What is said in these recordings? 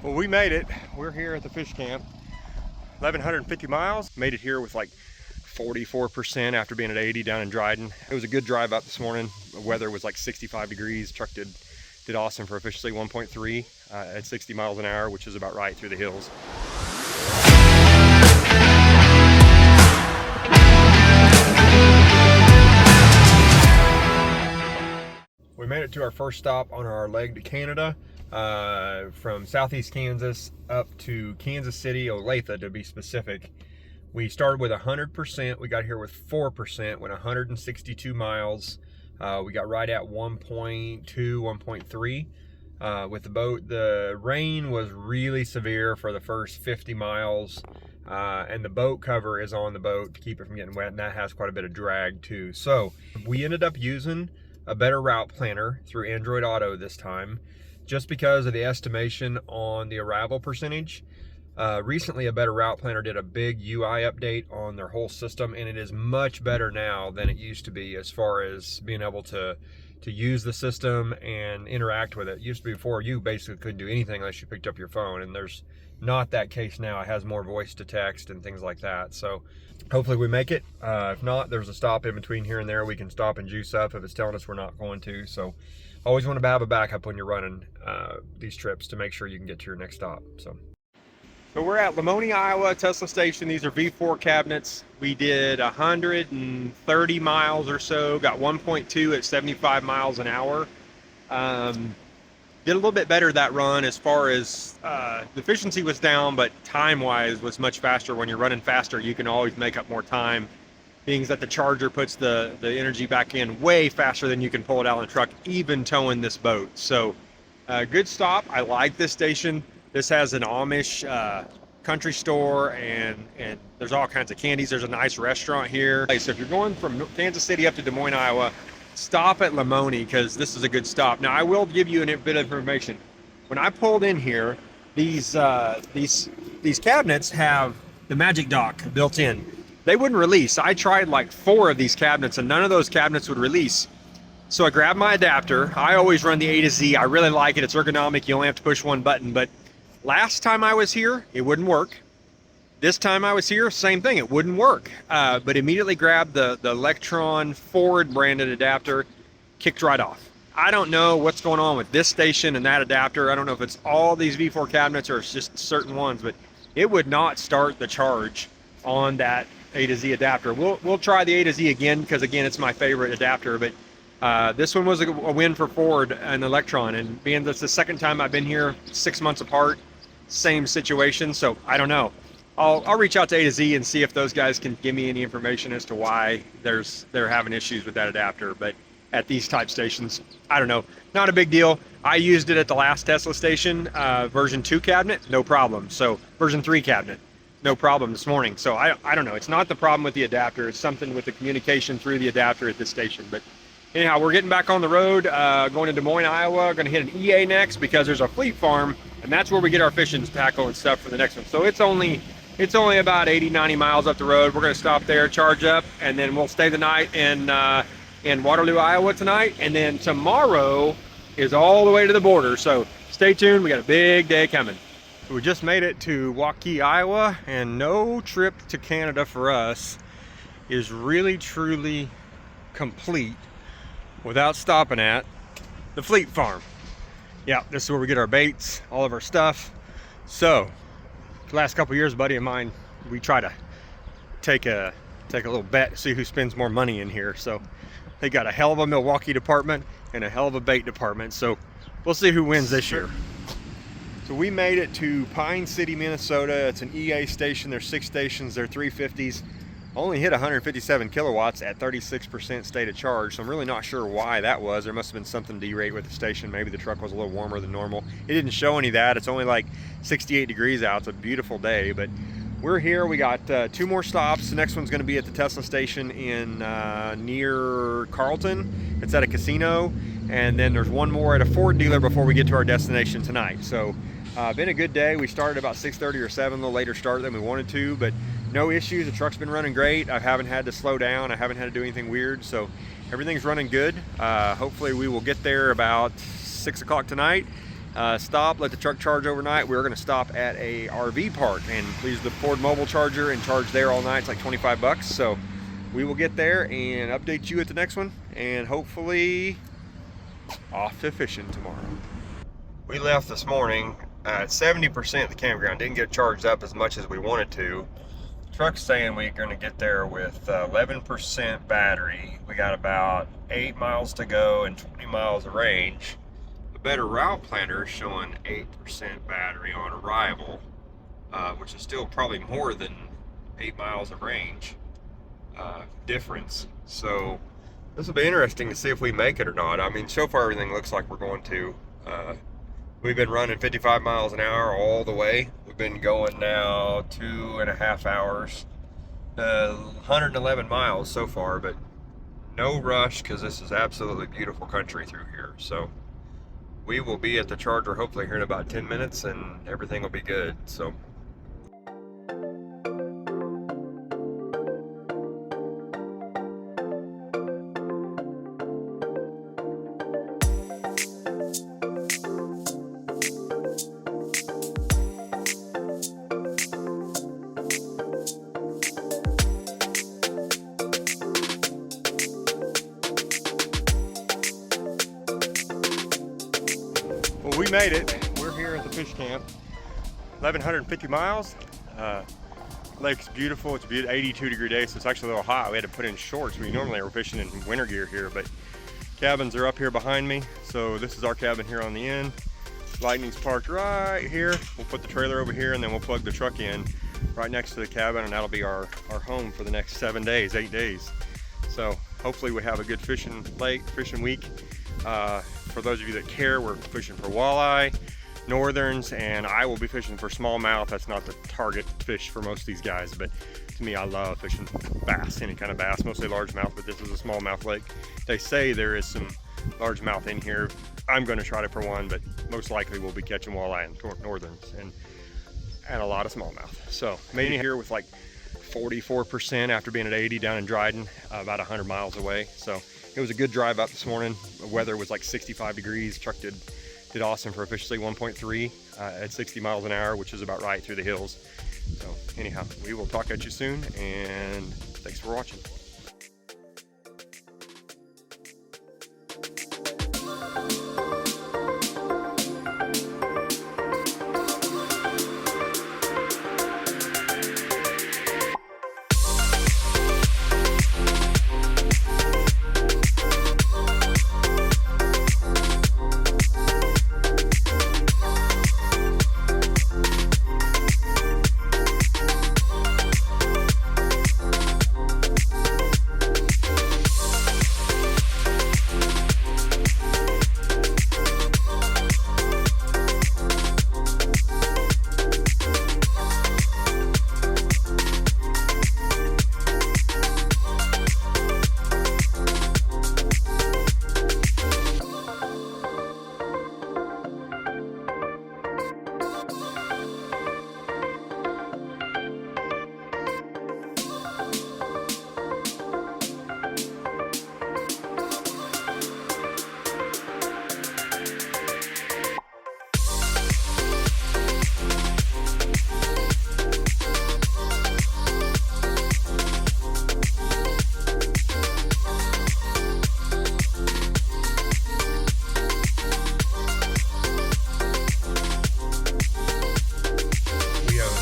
Well, we made it. We're here at the fish camp. 1,150 miles. Made it here with like 44% after being at 80 down in Dryden. It was a good drive out this morning. The weather was like 65 degrees. Truck did awesome for officially 1.3 at 60 miles an hour, which is about right through the hills. We made it to our first stop on our leg to Canada, from southeast Kansas up to Kansas City, Olathe to be specific. We started with 100%, we got here with 4%, went 162 miles. We got right at 1.2, 1.3 with the boat. The rain was really severe for the first 50 miles. And the boat cover is on the boat to keep it from getting wet, and that has quite a bit of drag too. So we ended up using a better route planner through Android Auto this time, just because of the estimation on the arrival percentage. Recently, a better route planner did a big UI update on their whole system, and it is much better now than it used to be as far as being able to use the system and interact with it. It used to be before you basically couldn't do anything unless you picked up your phone, and there's not that case now. It has more voice to text and things like that. So hopefully we make it. If not, there's a stop in between here and there. We can stop and juice up if it's telling us we're not going to. So always want to have a backup when you're running these trips to make sure you can get to your next stop. So we're at Lamoni, Iowa, Tesla station. These are V4 cabinets. We did 130 miles or so, got 1.2 at 75 miles an hour. Did a little bit better that run as far as the efficiency was down, but time-wise was much faster. When you're running faster, you can always make up more time, being that the charger puts the energy back in way faster than you can pull it out in the truck, even towing this boat. So good stop. I like this station. This has an Amish country store, and there's all kinds of candies. There's a nice restaurant here. So if you're going from Kansas City up to Des Moines, Iowa, stop at Lamoni, because this is a good stop. Now, I will give you a bit of information. When I pulled in here, these cabinets have the Magic Dock built in. They wouldn't release. I tried like 4 of these cabinets, and none of those cabinets would release. So I grabbed my adapter. I always run the A to Z. I really like it. It's ergonomic. You only have to push one button, but last time I was here, it wouldn't work. This time I was here, same thing, it wouldn't work. But immediately grabbed the Electron Ford branded adapter, kicked right off. I don't know what's going on with this station and that adapter. I don't know if it's all these V4 cabinets or it's just certain ones, but it would not start the charge on that A to Z adapter. We'll try the A to Z again, because again, it's my favorite adapter, but this one was a win for Ford and Electron, and being that's the second time I've been here, 6 months apart, same situation. So I don't know. I'll reach out to A to Z and see if those guys can give me any information as to why they're having issues with that adapter. But at these type stations, I don't know. Not a big deal. I used it at the last Tesla station, version 2 cabinet, no problem. So version 3 cabinet, no problem this morning. So I don't know. It's not the problem with the adapter. It's something with the communication through the adapter at this station. But anyhow, we're getting back on the road, going to Des Moines, Iowa. Going to hit an EA next, because there's a fleet farm, and that's where we get our fishing tackle and stuff for the next one. So it's only about 80, 90 miles up the road. We're going to stop there, charge up, and then we'll stay the night in Waterloo, Iowa tonight. And then tomorrow is all the way to the border. So stay tuned. We got a big day coming. We just made it to Waukee, Iowa, and no trip to Canada for us is really, truly complete without stopping at the fleet farm. Yeah, this is where we get our baits, all of our stuff. So the last couple years, a buddy of mine, we try to take a little bet to see who spends more money in here. So they got a hell of a Milwaukee department and a hell of a bait department. So we'll see who wins this year. So we made it to Pine City, Minnesota. It's an EA station. There's 6 stations. They're 350s. Only hit 157 kilowatts at 36% state of charge. So I'm really not sure why that was. There must have been something derate with the station. Maybe the truck was a little warmer than normal. It didn't show any of that. It's only like 68 degrees out. It's a beautiful day, but we're here. We got 2 more stops. The next one's going to be at the Tesla station in near Carlton. It's at a casino. And then there's one more at a Ford dealer before we get to our destination tonight. So been a good day. We started about 6:30 or 7, a little later start than we wanted to, but no issues. The truck's been running great. I haven't had to slow down. I haven't had to do anything weird. So everything's running good. Hopefully we will get there about 6 o'clock tonight stop, let the truck charge overnight. We're gonna stop at a RV park and use the Ford mobile charger and charge there all night. It's like 25 bucks. So we will get there and update you at the next one, and hopefully off to fishing tomorrow. We left this morning. 70% of the campground didn't get charged up as much as we wanted to. The truck's saying we're gonna get there with 11% battery. We got about 8 miles to go and 20 miles of range. The better route planner is showing 8% battery on arrival, which is still probably more than 8 miles of range difference. So this will be interesting to see if we make it or not. I mean, so far everything looks like we're going to. We've been running 55 miles an hour all the way. We've been going now 2.5 hours, 111 miles so far, but no rush because this is absolutely beautiful country through here. So we will be at the charger hopefully here in about 10 minutes and everything will be good. So well, we made it. We're here at the fish camp. 1,150 miles. Lake's beautiful. It's a beautiful 82-degree day, so it's actually a little hot. We had to put in shorts. We normally are fishing in winter gear here, but cabins are up here behind me. So this is our cabin here on the end. Lightning's parked right here. We'll put the trailer over here and then we'll plug the truck in right next to the cabin, and that'll be our home for the next 7 days, 8 days. So hopefully we have a good fishing week. For those of you that care, we're fishing for walleye, northerns, and I will be fishing for smallmouth. That's not the target fish for most of these guys, but to me, I love fishing bass, any kind of bass, mostly largemouth, but this is a smallmouth lake. They say there is some largemouth in here. I'm going to try it for one, but most likely we'll be catching walleye and northerns and a lot of smallmouth. So made it here with like 44% after being at 80 down in Dryden, about 100 miles away. So it was a good drive up this morning. The weather was like 65 degrees. Truck did awesome for officially 1.3 at 60 miles an hour, which is about right through the hills. So anyhow, we will talk at you soon, and thanks for watching.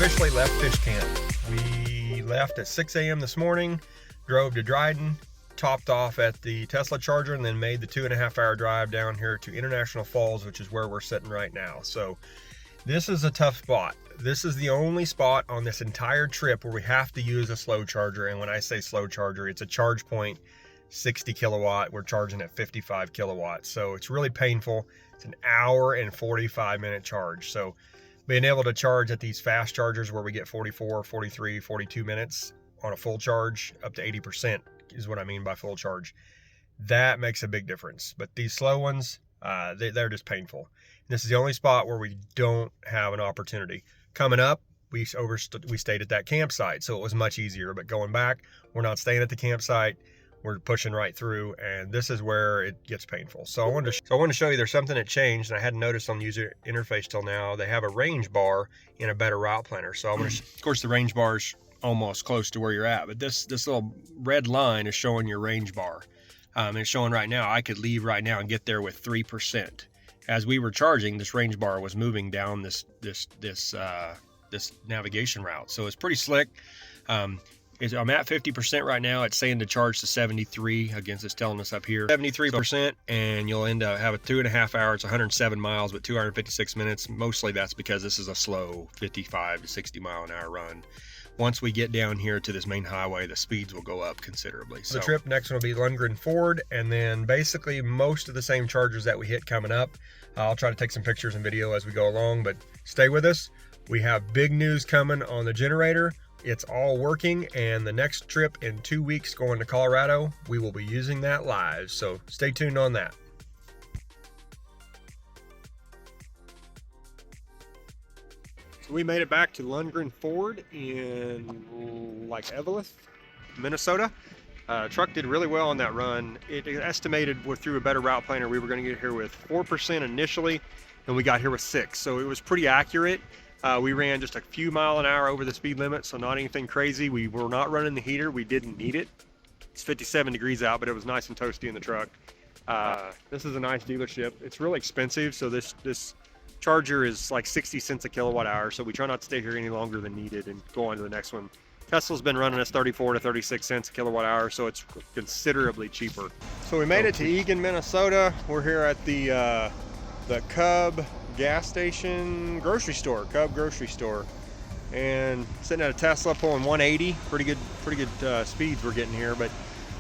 Officially left fish camp. We left at 6 a.m. this morning, drove to Dryden, topped off at the Tesla charger, and then made the 2.5 hour drive down here to International Falls, which is where we're sitting right now. So this is a tough spot. This is the only spot on this entire trip where we have to use a slow charger. And when I say slow charger, it's a charge point 60 kilowatt. We're charging at 55 kilowatts. So it's really painful. It's an hour and 45-minute charge. So being able to charge at these fast chargers where we get 44, 43, 42 minutes on a full charge, up to 80% is what I mean by full charge. That makes a big difference. But these slow ones, they're just painful. This is the only spot where we don't have an opportunity. Coming up, we stayed at that campsite, so it was much easier. But going back, we're not staying at the campsite. we're pushing right through, and this is where it gets painful. So I wanted to show you there's something that changed, and I hadn't noticed on the user interface till now. They have a range bar in a better route planner. So I'm gonna, of course, the range bar is almost close to where you're at, but this little red line is showing your range bar. It's showing right now I could leave right now and get there with 3%. As we were charging, this range bar was moving down this navigation route, so it's pretty slick. I'm at 50% right now. It's saying to charge to 73. Again, it's telling us up here 73%, and you'll end up having 2.5 hours, 107 miles, but 256 minutes. Mostly that's because this is a slow 55 to 60 mile an hour run. Once we get down here to this main highway, the speeds will go up considerably. So the trip next one will be Lundgren Ford, and then basically most of the same chargers that we hit coming up. I'll try to take some pictures and video as we go along, but stay with us. We have big news coming on the generator. It's all working, and the next trip in 2 weeks going to Colorado, we will be using that live. So stay tuned on that. So we made it back to Lundgren Ford in like Evelyn, Minnesota. Truck did really well on that run. It estimated through a better route planner we were going to get here with 4% initially, and we got here with 6%. So it was pretty accurate. We ran just a few mile an hour over the speed limit, so not anything crazy. We were not running the heater. We didn't need it. It's 57 degrees out, but it was nice and toasty in the truck. This is a nice dealership. It's really expensive, so this charger is like 60 cents a kilowatt hour, so we try not to stay here any longer than needed and go on to the next one. Tesla's been running us 34 to 36 cents a kilowatt hour, so it's considerably cheaper. So we made it to Eagan, Minnesota. We're here at the Cub gas station grocery store, Cub grocery store, and sitting at a Tesla pulling 180. Pretty good speeds we're getting here, but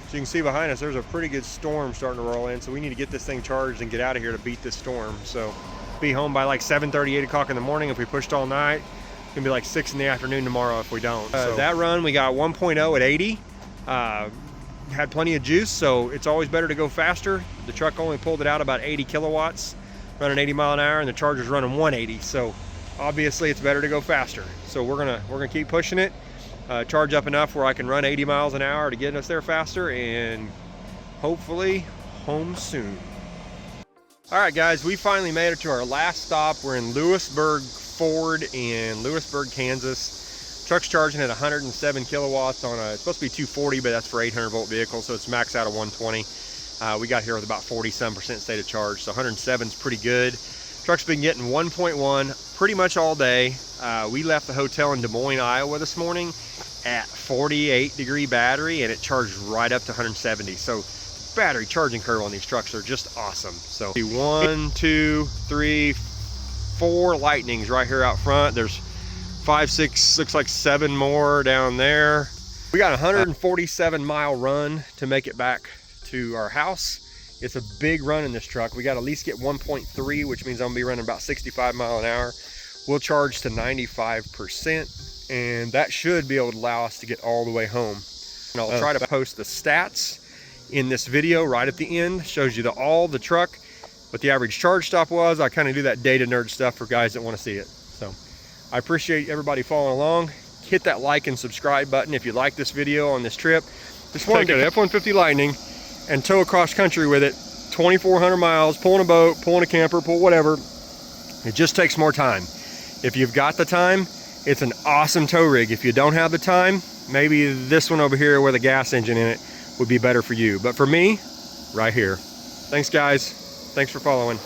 as you can see behind us, there's a pretty good storm starting to roll in, so we need to get this thing charged and get out of here to beat this storm. So be home by like 7:30, 8 o'clock in the morning if we pushed all night. It's gonna be like 6 in the afternoon tomorrow if we don't. That run we got 1.0 at 80. Had plenty of juice, so it's always better to go faster. The truck only pulled it out about 80 kilowatts, running 80 mile an hour, and the Charger's running 180. So obviously it's better to go faster. So we're gonna keep pushing it, charge up enough where I can run 80 miles an hour to get us there faster, and hopefully home soon. All right, guys, we finally made it to our last stop. We're in Lewisburg Ford in Lewisburg, Kansas. Truck's charging at 107 kilowatts on it's supposed to be 240, but that's for 800 volt vehicle, so it's maxed out at 120. We got here with about 47% state of charge, so 107 is pretty good. Truck's been getting 1.1 pretty much all day. We left the hotel in Des Moines, Iowa this morning at 48 degree battery, and it charged right up to 170. So battery charging curve on these trucks are just awesome. So 1, 2, 3, 4 Lightnings right here out front. There's 5, 6, looks like 7 more down there. We got a 147 mile run to make it back to our house. It's a big run in this truck. We got to at least get 1.3, which means I'm gonna be running about 65 mile an hour. We'll charge to 95%, and that should be able to allow us to get all the way home. And I'll try to post the stats in this video right at the end. Shows you all the truck, what the average charge stop was. I kind of do that data nerd stuff for guys that want to see it. So I appreciate everybody following along. Hit that like and subscribe button if you like this video on this trip. Just want to get an F-150 Lightning and tow across country with it, 2,400 miles, pulling a boat, pulling a camper, pull whatever. It just takes more time. If you've got the time, it's an awesome tow rig. If you don't have the time, maybe this one over here with a gas engine in it would be better for you. But for me, right here. Thanks, guys. Thanks for following.